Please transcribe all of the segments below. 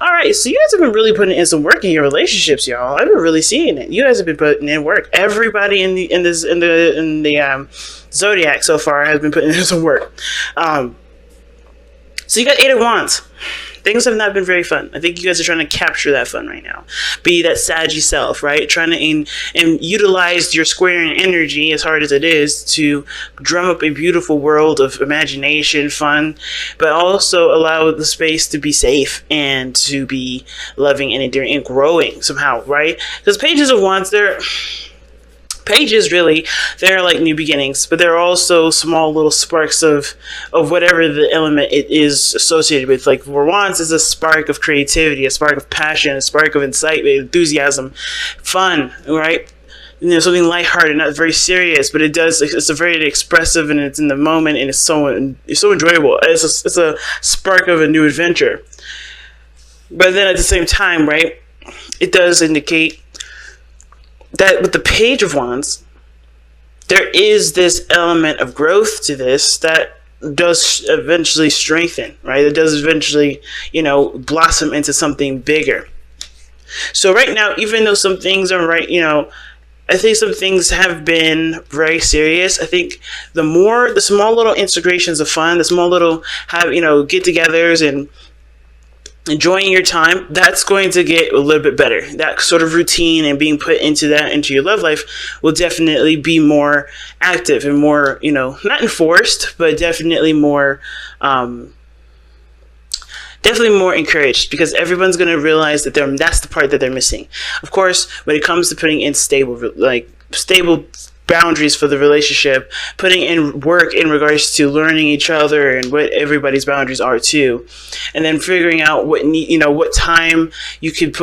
All right, so you guys have been really putting in some work in your relationships, y'all. I've been really seeing it. You guys have been putting in work. Everybody in the zodiac so far has been putting in some work. So you got 8 of Wands. Things have not been very fun. I think you guys are trying to capture that fun right now. Be that Saggy self, right? Trying to and utilize your squaring energy, as hard as it is, to drum up a beautiful world of imagination, fun, but also allow the space to be safe and to be loving and endearing and growing somehow, right? Because Pages of Wands, pages really, they're like new beginnings, but they're also small little sparks of whatever the element it is associated with. Like for Wands is a spark of creativity, a spark of passion, a spark of insight, enthusiasm, fun, right? Something lighthearted, not very serious, but it's a very expressive, and it's in the moment, and it's so enjoyable. It's a spark of a new adventure. But then at the same time, right, it does indicate that with the Page of Wands, there is this element of growth to this that does eventually strengthen, right? It does eventually, blossom into something bigger. So right now, even though some things are right, I think some things have been very serious. I think the small little integrations of fun, the small little get-togethers and enjoying your time, that's going to get a little bit better. That sort of routine and being put into your love life will definitely be more active and more, not enforced, but definitely more encouraged, because everyone's going to realize that that's the part that they're missing. Of course, when it comes to putting in stable boundaries for the relationship, putting in work in regards to learning each other and what everybody's boundaries are too, and then figuring out what time you could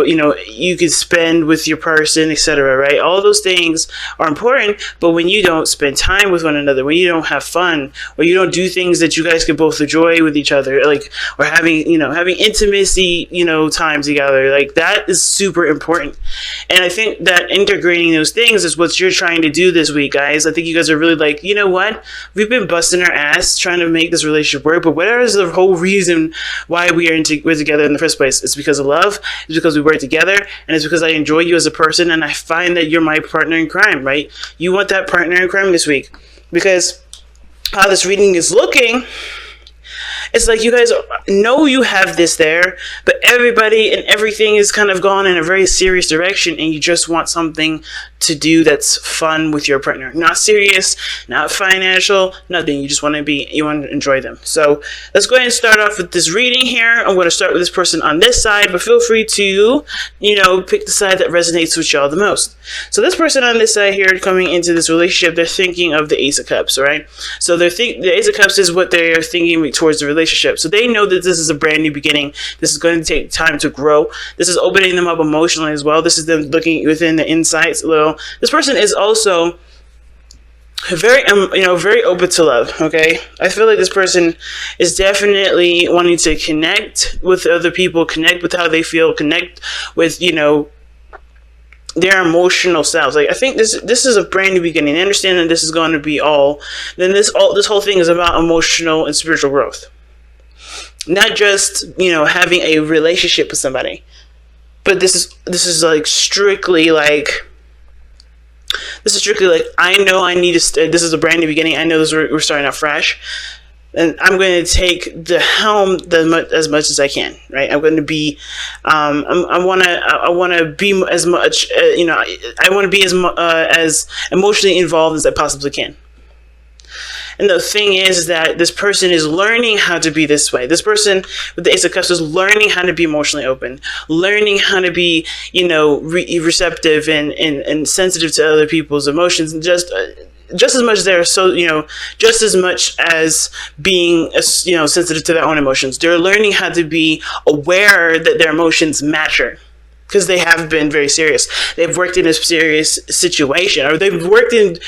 you could spend with your person, etc. Right? All those things are important, but when you don't spend time with one another, when you don't have fun, or you don't do things that you guys can both enjoy with each other, or having intimacy, time together, that is super important. And I think that integrating those things is what you're trying to do this week, guys. I think you guys are really what? We've been busting our ass trying to make this relationship work, but whatever is the whole reason why we're together in the first place, it's because of love, it's because we work together, and it's because I enjoy you as a person, and I find that you're my partner in crime, right? You want that partner in crime this week, because how this reading is looking, it's like you guys know you have this there, but everybody and everything is kind of gone in a very serious direction, and you just want something to do that's fun with your partner. Not serious, not financial, nothing. You just want to enjoy them. So let's go ahead and start off with this reading here. I'm going to start with this person on this side, but feel free to, pick the side that resonates with y'all the most. So this person on this side here, coming into this relationship, they're thinking of the Ace of Cups, right? So the Ace of Cups is what they're thinking towards the relationship. So they know that this is a brand new beginning. This is going to take time to grow. This is opening them up emotionally as well. This is them looking within the insights a little. This person is also very open to love. Okay, I feel like this person is definitely wanting to connect with other people, connect with how they feel, connect with their emotional selves. I think this is a brand new beginning. I understand that this is going to be this whole thing is about emotional and spiritual growth, not just having a relationship with somebody, but this is strictly I know I need to. This is a brand new beginning. I know we're starting out fresh, and I'm going to take the helm as much as I can. Right? I'm going to be. I want to be as much. I want to be as emotionally involved as I possibly can. And the thing is that this person is learning how to be this way. This person with the Ace of Cups is learning how to be emotionally open, learning how to be, receptive and sensitive to other people's emotions, and just as much there. So, just as much as being, sensitive to their own emotions. They're learning how to be aware that their emotions matter, because they have been very serious. They've worked in a serious situation, or they worked in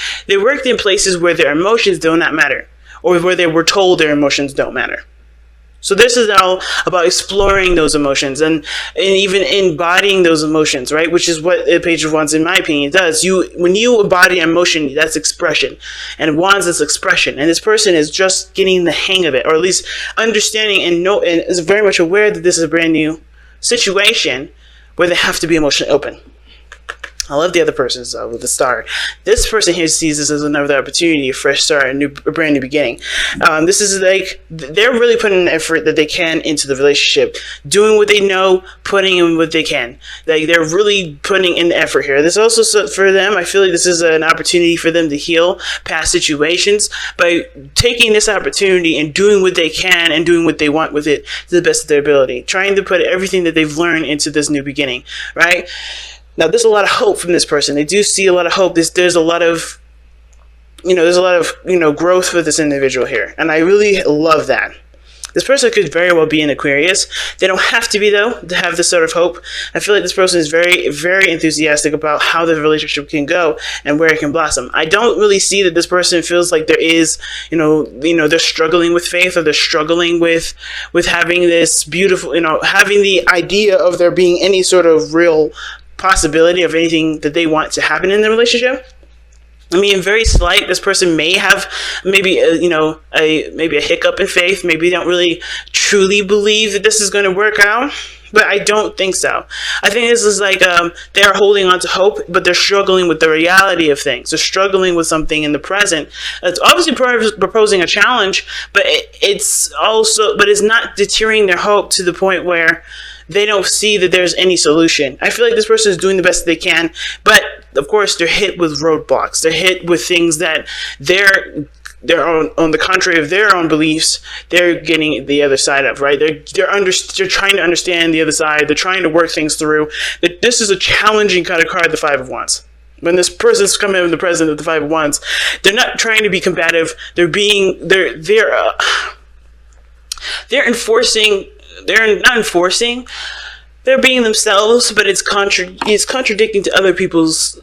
places where their emotions do not matter, or where they were told their emotions don't matter. So this is all about exploring those emotions and even embodying those emotions, right? Which is what the Page of Wands, in my opinion, does. When you embody emotion, that's expression, and Wands is expression. And this person is just getting the hang of it, or at least understanding and is very much aware that this is a brand new situation where they have to be emotionally open. I love the other person, so with the star. This person here sees this as another opportunity, a fresh start, a brand new beginning. This is like, they're really putting an effort that they can into the relationship, doing what they know, putting in what they can. Like, they're really putting in the effort here. This also, for them, I feel like this is an opportunity for them to heal past situations by taking this opportunity and doing what they can and doing what they want with it to the best of their ability, trying to put everything that they've learned into this new beginning, right? Now, there's a lot of hope from this person. They do see a lot of hope. There's a lot of, growth for this individual here. And I really love that. This person could very well be an Aquarius. They don't have to be, though, to have this sort of hope. I feel like this person is very, very enthusiastic about how the relationship can go and where it can blossom. I don't really see that this person feels like there is, they're struggling with faith, or they're struggling with having this beautiful, having the idea of there being any sort of real possibility of anything that they want to happen in the relationship. I mean, very slight. This person may have maybe maybe a hiccup in faith. Maybe they don't really truly believe that this is going to work out. But I don't think so. I think this is like they're holding on to hope, but they're struggling with the reality of things. They're struggling with something in the present. It's obviously proposing a challenge, but it's not deterring their hope to the point where they don't see that there's any solution. I feel like this person is doing the best they can, but of course they're hit with roadblocks. They're hit with things that they're on the contrary of their own beliefs, they're getting the other side of, right? They're trying to understand the other side. They're trying to work things through. This is a challenging kind of card, the Five of Wands. When this person's coming in the present of the Five of Wands, they're not trying to be combative. They're being themselves, but it's contradicting to other people's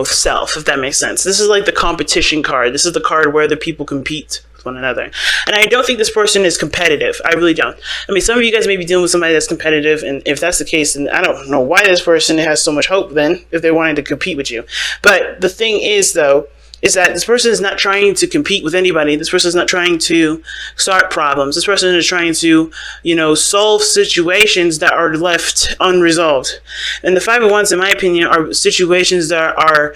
self, if that makes sense. This is like the competition card. This is the card where the people compete with one another. And I don't think this person is competitive. I really don't. I mean, some of you guys may be dealing with somebody that's competitive, and if that's the case, then I don't know why this person has so much hope then, if they're wanting to compete with you. But the thing is, though, is that this person is not trying to compete with anybody. This person is not trying to start problems. This person is trying to, solve situations that are left unresolved. And the Five of Wands, in my opinion, are situations that are,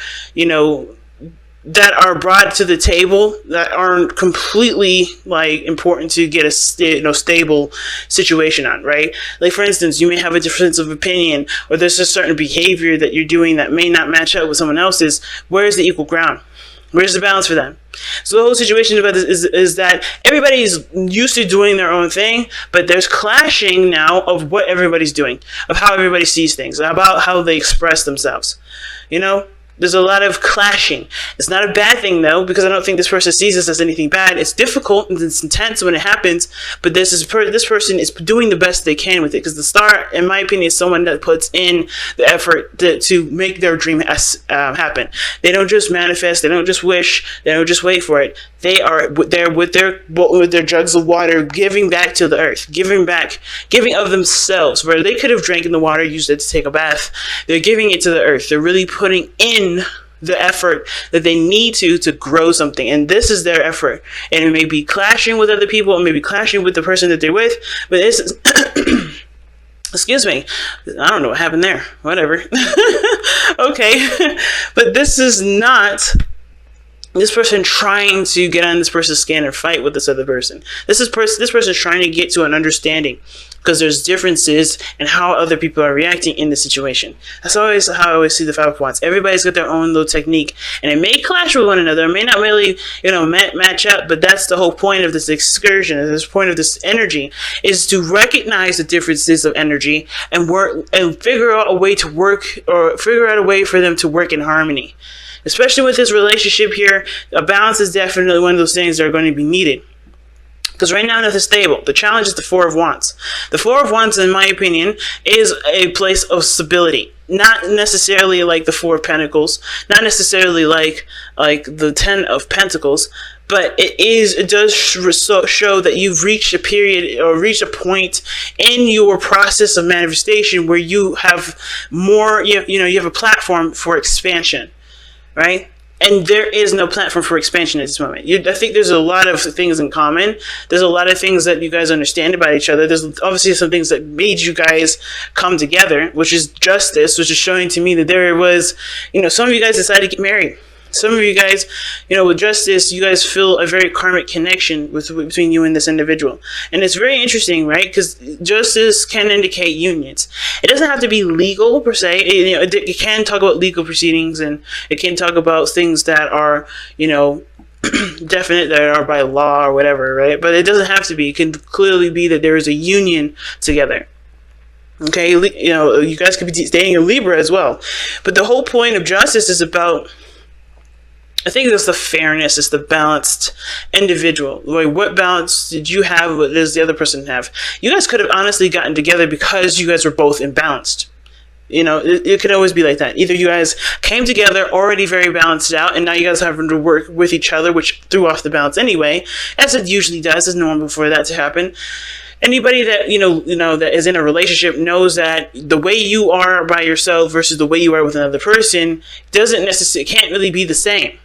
that are brought to the table that aren't completely important to get a stable situation on, right? Like, for instance, you may have a difference of opinion, or there's a certain behavior that you're doing that may not match up with someone else's. Where's the equal ground? Where's the balance for them? So the whole situation about this is that everybody's used to doing their own thing, but there's clashing now of what everybody's doing, of how everybody sees things, about how they express themselves. There's a lot of clashing. It's not a bad thing, though, because I don't think this person sees this as anything bad. It's difficult and it's intense when it happens, but this person is doing the best they can with it, because the star, in my opinion, is someone that puts in the effort to make their dream happen. They don't just manifest. They don't just wish. They don't just wait for it. They are there with their jugs of water, giving back to the earth, giving of themselves, where they could have drank in the water, used it to take a bath. They're giving it to the earth. They're really putting in the effort that they need to grow something, and this is their effort. And it may be clashing with other people, it may be clashing with the person that they're with, but this is excuse me, I don't know what happened there, whatever. Okay. But this is not this person trying to get on this person's skin or fight with this other person. This person is trying to get to an understanding, because there's differences in how other people are reacting in the situation. That's always how I always see the Five of Wands. Everybody's got their own little technique, and it may clash with one another. It may not really, match up, but that's the whole point of this excursion, this point of this energy, is to recognize the differences of energy and work and figure out a way to work, or figure out a way for them to work in harmony. Especially with this relationship here, a balance is definitely one of those things that are going to be needed. Because right now, nothing's stable. The challenge is the Four of Wands. The Four of Wands, in my opinion, is a place of stability. Not necessarily like the Four of Pentacles. Not necessarily like the Ten of Pentacles. But it does show that you've reached a period, or reached a point in your process of manifestation where you have more, you have a platform for expansion. Right? And there is no platform for expansion at this moment. I think there's a lot of things in common. There's a lot of things that you guys understand about each other. There's obviously some things that made you guys come together, which is justice, which is showing to me that there was, some of you guys decided to get married. Some of you guys, with justice, you guys feel a very karmic connection between you and this individual. And it's very interesting, right? Because justice can indicate unions. It doesn't have to be legal, per se. It can talk about legal proceedings, and it can talk about things that are, definite, that are by law or whatever, right? But it doesn't have to be. It can clearly be that there is a union together. Okay? You guys could be dating a Libra as well. But the whole point of justice is about, I think it's the fairness, it's the balanced individual. Like, what balance did you have? What does the other person have? You guys could have honestly gotten together because you guys were both imbalanced. It could always be like that. Either you guys came together already very balanced out, and now you guys having to work with each other, which threw off the balance anyway, as it usually does. It's normal for that to happen. Anybody that that is in a relationship knows that the way you are by yourself versus the way you are with another person can't really be the same.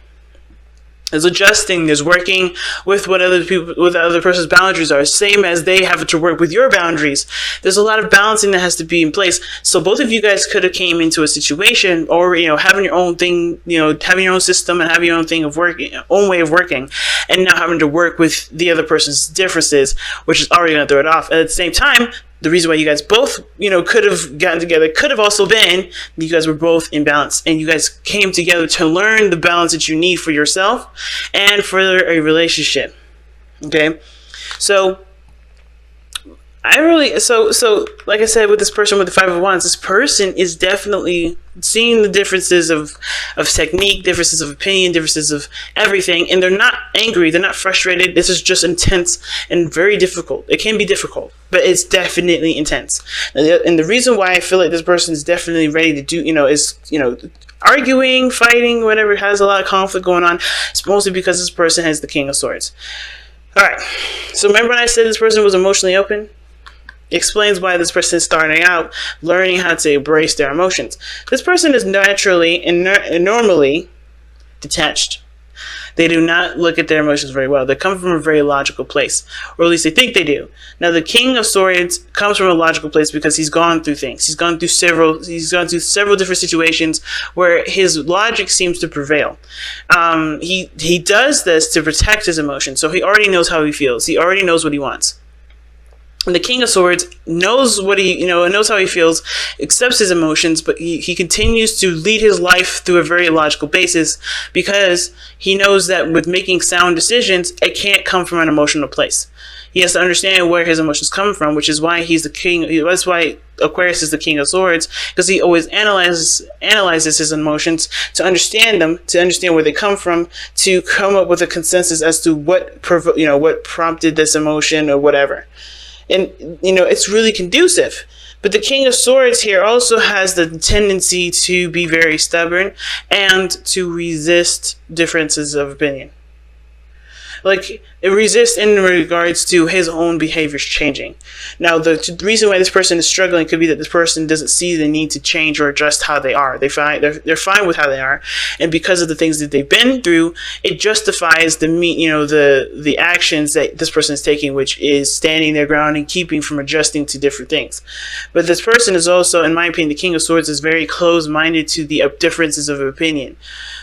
There's adjusting, there's working with what the other person's boundaries are, same as they have to work with your boundaries. There's a lot of balancing that has to be in place. So both of you guys could have came into a situation, or having your own thing, having your own system and having your own thing of working, own way of working, and now having to work with the other person's differences, which is already going to throw it off. At the same time, the reason why you guys both, could have gotten together could have also been you guys were both in balance, and you guys came together to learn the balance that you need for yourself and for a relationship. Okay, so like I said, with this person with the Five of Wands, this person is definitely seeing the differences of technique, differences of opinion, differences of everything, and they're not angry, they're not frustrated. This is just intense and very difficult. It can be difficult, but it's definitely intense. And the reason why I feel like this person is definitely ready to do, is arguing, fighting, whatever, has a lot of conflict going on. It's mostly because this person has the King of Swords. All right. So remember when I said this person was emotionally open? Explains why this person is starting out learning how to embrace their emotions. This person is naturally and normally detached. They do not look at their emotions very well. They come from a very logical place, or at least they think they do. Now, the King of Swords comes from a logical place because he's gone through things. He's gone through several different situations where his logic seems to prevail. He does this to protect his emotions, so he already knows how he feels. He already knows what he wants. And the King of Swords knows what knows how he feels, accepts his emotions, but he continues to lead his life through a very logical basis because he knows that with making sound decisions, it can't come from an emotional place. He has to understand where his emotions come from, which is why he's the king. That's why Aquarius is the King of Swords, because he always analyzes his emotions to understand them, to understand where they come from, to come up with a consensus as to what prompted this emotion or whatever. And, it's really conducive. But the King of Swords here also has the tendency to be very stubborn and to resist differences of opinion. Like, it resists in regards to his own behaviors changing. Now, the reason why this person is struggling could be that this person doesn't see the need to change or adjust how they are. They're fine with how they are, and because of the things that they've been through, it justifies the actions that this person is taking, which is standing their ground and keeping from adjusting to different things. But this person is also, in my opinion, the King of Swords is very close-minded to the differences of opinion.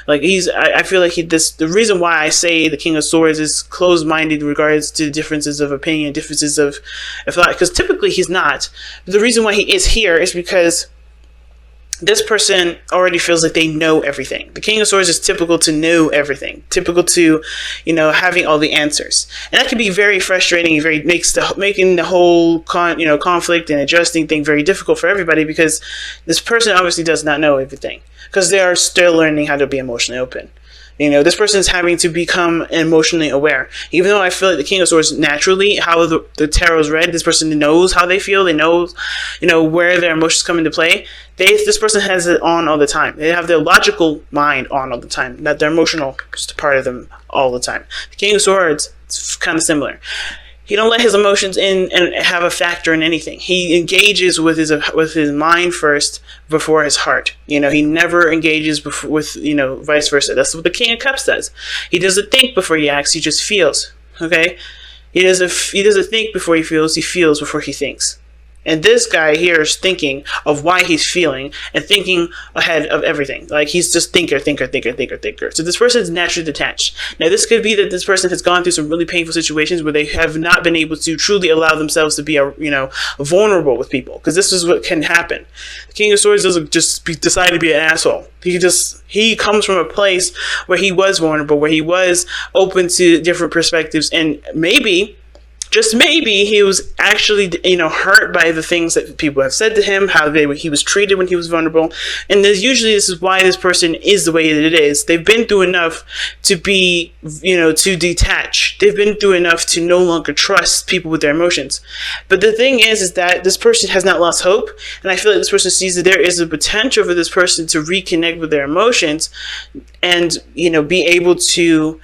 Like, I feel like the reason why I say the King of Swords is closed-minded in regards to differences of opinion, differences of thought, because typically he's not. But the reason why he is here is because this person already feels like they know everything. The King of Swords is typical to know everything, typical to, having all the answers. And that can be very frustrating, making the whole conflict and adjusting thing very difficult for everybody, because this person obviously does not know everything, because they are still learning how to be emotionally open. This person is having to become emotionally aware. Even though I feel like the King of Swords naturally, how the tarot is read, this person knows how they feel. They know, where their emotions come into play. This person has it on all the time. They have their logical mind on all the time, not their emotional just part of them all the time. The King of Swords, it's kind of similar. He don't let his emotions in and have a factor in anything. He engages with his mind first before his heart. He never engages with vice versa. That's what the King of Cups does. He doesn't think before he acts. He just feels. Okay, he doesn't think before he feels. He feels before he thinks. And this guy here is thinking of why he's feeling and thinking ahead of everything. Like, he's just thinker. So this person is naturally detached. Now, this could be that this person has gone through some really painful situations where they have not been able to truly allow themselves to be, vulnerable with people. Because this is what can happen. The King of Swords doesn't just decide to be an asshole. He comes from a place where he was vulnerable, where he was open to different perspectives, and maybe, just maybe, he was actually, hurt by the things that people have said to him, how he was treated when he was vulnerable. And this is why this person is the way that it is. They've been through enough to be, to detach. They've been through enough to no longer trust people with their emotions. But the thing is that this person has not lost hope. And I feel like this person sees that there is a potential for this person to reconnect with their emotions and, be able to,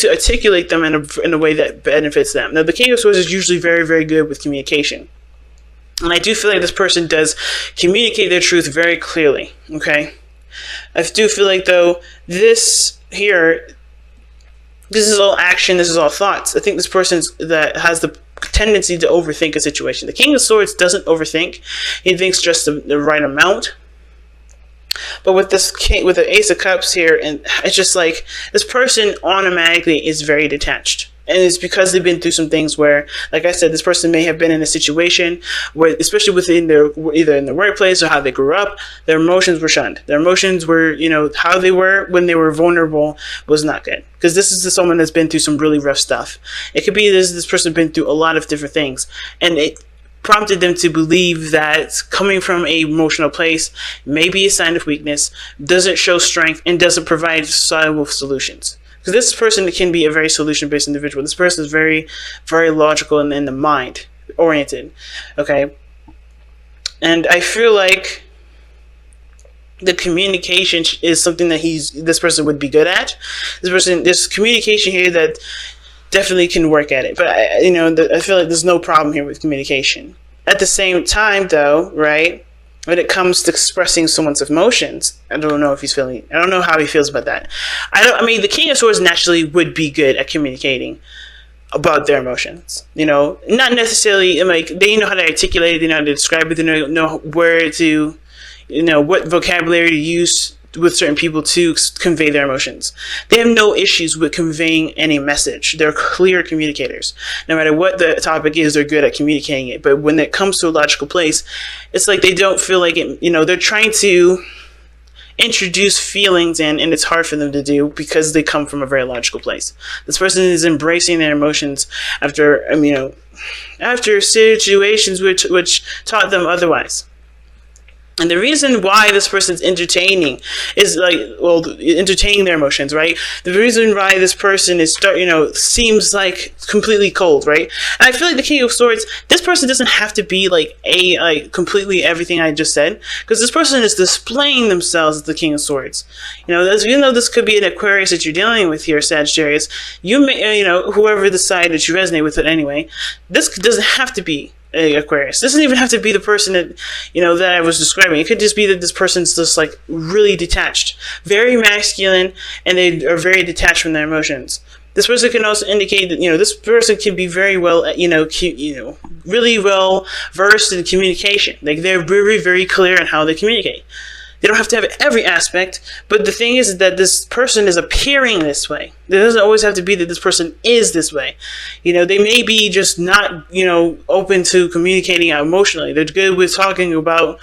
articulate them in a way that benefits them. Now, the King of Swords is usually very, very good with communication. And I do feel like this person does communicate their truth very clearly, okay? I do feel like, though, this is all action, this is all thoughts. I think this person that has the tendency to overthink a situation. The King of Swords doesn't overthink. He thinks just the right amount. But with the Ace of Cups here, and it's just like this person automatically is very detached. And it's because they've been through some things where, like I said, this person may have been in a situation where, especially within either in the workplace or how they grew up, their emotions were shunned. Their emotions were, how they were when they were vulnerable was not good. Because this is someone that's been through some really rough stuff. It could be this person been through a lot of different things. And it prompted them to believe that coming from an emotional place may be a sign of weakness, doesn't show strength, and doesn't provide solvable solutions. Because this person can be a very solution-based individual. This person is very, very logical and in the mind oriented. Okay, and I feel like the communication is something that this person would be good at. There's communication here that definitely can work at it, but I feel like there's no problem here with communication. At the same time, though, right, when it comes to expressing someone's emotions, I don't know how he feels about that. The King of Swords naturally would be good at communicating about their emotions. Not necessarily like they know how to articulate it, they know how to describe it, they know where to, what vocabulary to use with certain people to convey their emotions. They have no issues with conveying any message. They're clear communicators. No matter what the topic is, they're good at communicating it. But when it comes to a logical place, it's like they don't feel like it, they're trying to introduce feelings and it's hard for them to do because they come from a very logical place. This person is embracing their emotions after situations which taught them otherwise. And the reason why this person's entertaining their emotions, right? The reason why this person is seems like completely cold, right? And I feel like the King of Swords, this person doesn't have to be completely everything I just said, because this person is displaying themselves as the King of Swords. Even though this could be an Aquarius that you're dealing with here, Sagittarius, you may, whoever the side that you resonate with it anyway, this doesn't have to be Aquarius. This doesn't even have to be the person that that I was describing. It could just be that this person's just really detached, very masculine, and they are very detached from their emotions. This person can also indicate that this person can be very well really well versed in communication. Like, they're very, very clear on how they communicate. They don't have to have every aspect, but the thing is that this person is appearing this way. It doesn't always have to be that this person is this way. They may be just not, open to communicating emotionally. They're good with talking about,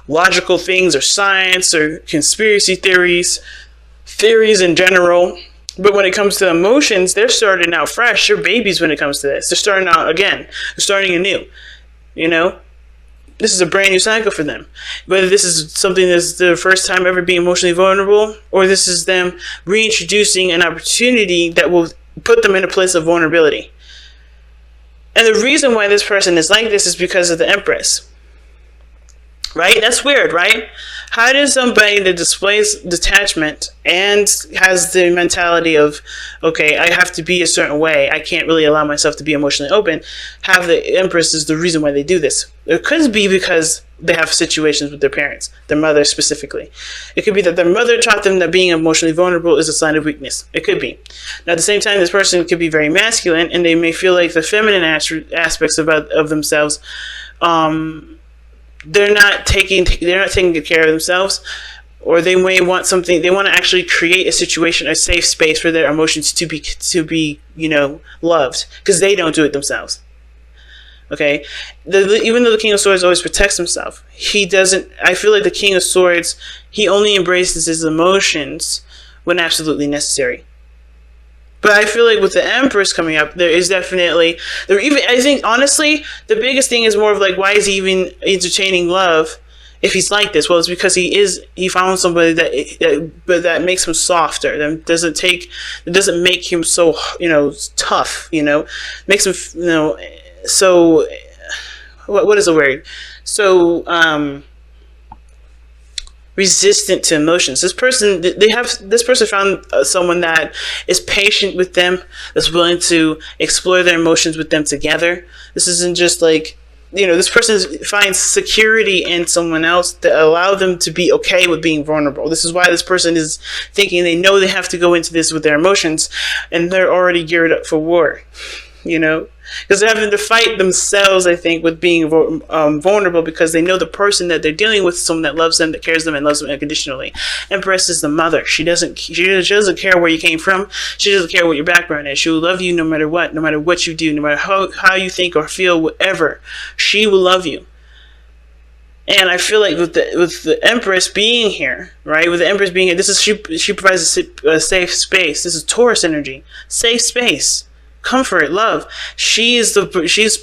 logical things or science or conspiracy theories in general. But when it comes to emotions, they're starting out fresh. They're babies when it comes to this. They're starting out again. They're starting anew, This is a brand new cycle for them. Whether this is something that's the first time ever being emotionally vulnerable, or this is them reintroducing an opportunity that will put them in a place of vulnerability. And the reason why this person is like this is because of the Empress. Right? That's weird, right? How does somebody that displays detachment and has the mentality of, okay, I have to be a certain way, I can't really allow myself to be emotionally open, have the Empress is the reason why they do this? It could be because they have situations with their parents, their mother specifically. It could be that their mother taught them that being emotionally vulnerable is a sign of weakness. It could be. Now, at the same time, this person could be very masculine, and they may feel like the feminine aspects of themselves, they're not taking good care of themselves, or they may want something. They want to actually create a situation, a safe space for their emotions to be loved, because they don't do it themselves. Okay, even though the King of Swords always protects himself, he doesn't. I feel like the King of Swords, he only embraces his emotions when absolutely necessary. But I feel like with the Empress coming up, there is definitely I think honestly, the biggest thing is more of like, why is he even entertaining love if he's like this? Well, it's because he found somebody that makes him softer. That doesn't make him so tough. Makes him so what is the word? So resistant to emotions. This person found someone that is patient with them, that's willing to explore their emotions with them together. This isn't just like, this person finds security in someone else that allow them to be okay with being vulnerable. This is why this person is thinking they know they have to go into this with their emotions, and they're already geared up for war. Because they're having to fight themselves, I think, with being vulnerable, because they know the person that they're dealing with is someone that loves them, that cares them, and loves them unconditionally. Empress is the mother. She doesn't care where you came from. She doesn't care what your background is. She will love you no matter what you do, no matter how you think or feel, whatever. She will love you. And I feel like with the Empress being here, right? With the Empress being here, she provides a safe space. This is Taurus energy. Safe space. Comfort, love. She's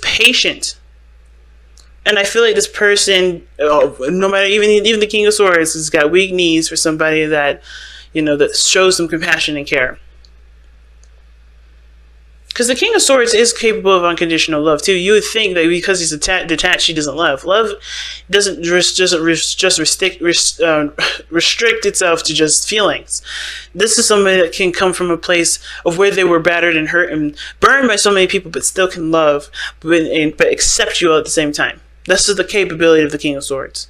patient, and I feel like this person, no matter even the King of Swords, has got weak knees for somebody that that shows them compassion and care. Because the King of Swords is capable of unconditional love too. You would think that because he's detached, he doesn't love. Love doesn't restrict itself to just feelings. This is somebody that can come from a place of where they were battered and hurt and burned by so many people, but still can love, but accept you all at the same time. This is the capability of the King of Swords.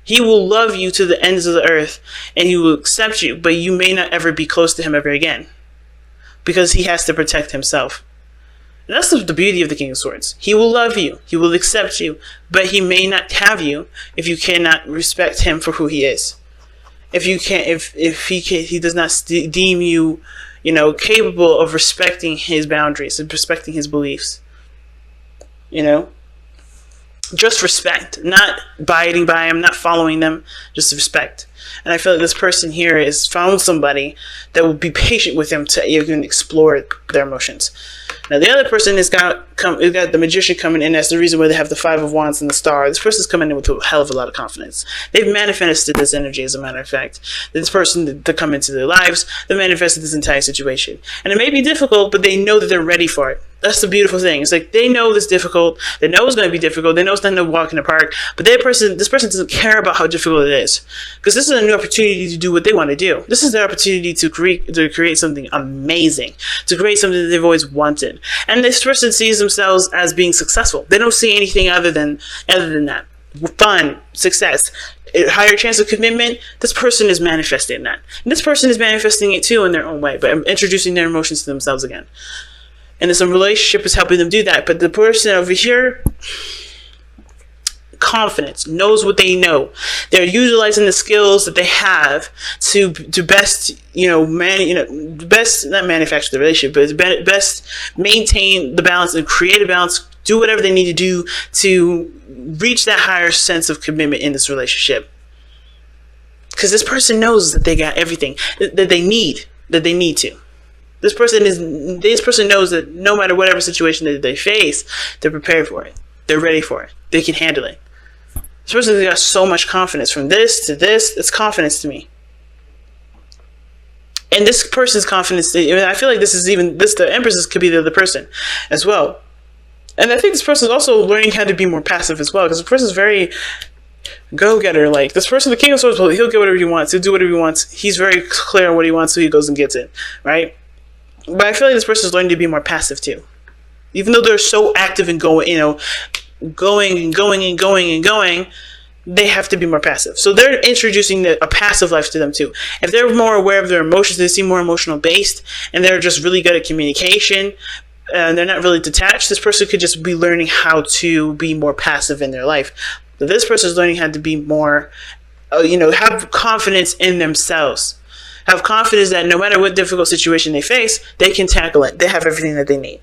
He will love you to the ends of the earth, and he will accept you, but you may not ever be close to him ever again, because he has to protect himself. And that's the beauty of the King of Swords. He will love you. He will accept you. But he may not have you if you cannot respect him for who he is. If he does not deem you, capable of respecting his boundaries and respecting his beliefs. Just respect. Not abiding by him, not following them. Just respect. And I feel like this person here has found somebody that will be patient with him to even explore their emotions. Now, the other person has got the Magician coming in. That's the reason why they have the Five of Wands and the Star. This person's coming in with a hell of a lot of confidence. They've manifested this energy, as a matter of fact. This person to come into their lives, they manifested this entire situation. And it may be difficult, but they know that they're ready for it. That's the beautiful thing. It's like they know it's difficult. They know it's going to be difficult. They know it's not no walk in the park. But this person doesn't care about how difficult it is, because this is a new opportunity to do what they want to do. This is their opportunity to create something amazing, to create something that they've always wanted. And this person sees themselves as being successful. They don't see anything other than that. Fun, success, a higher chance of commitment. This person is manifesting that. And this person is manifesting it too in their own way, but introducing their emotions to themselves again. And this relationship is helping them do that. But the person over here, confidence, knows what they know. They're utilizing the skills that they have to best, best not manufacture the relationship, but best maintain the balance and create a balance. Do whatever they need to do to reach that higher sense of commitment in this relationship. Because this person knows that they got everything that they need to. This person knows that no matter whatever situation that they face, they're prepared for it. They're ready for it. They can handle it. This person has got so much confidence. From this to this, it's confidence to me. And this person's confidence, I feel like the Empress could be the other person as well. And I think this person is also learning how to be more passive as well, because this person is very go-getter. Like, this person, the King of Swords, he'll get whatever he wants. He'll do whatever he wants. He's very clear on what he wants, so he goes and gets it, right? But I feel like this person is learning to be more passive too. Even though they're so active and going, going and going and going and going, they have to be more passive. So they're introducing a passive life to them too. If they're more aware of their emotions, they seem more emotional based, and they're just really good at communication, and they're not really detached, this person could just be learning how to be more passive in their life. But this person is learning how to be more, have confidence in themselves. Have confidence that no matter what difficult situation they face, they can tackle it. They have everything that they need.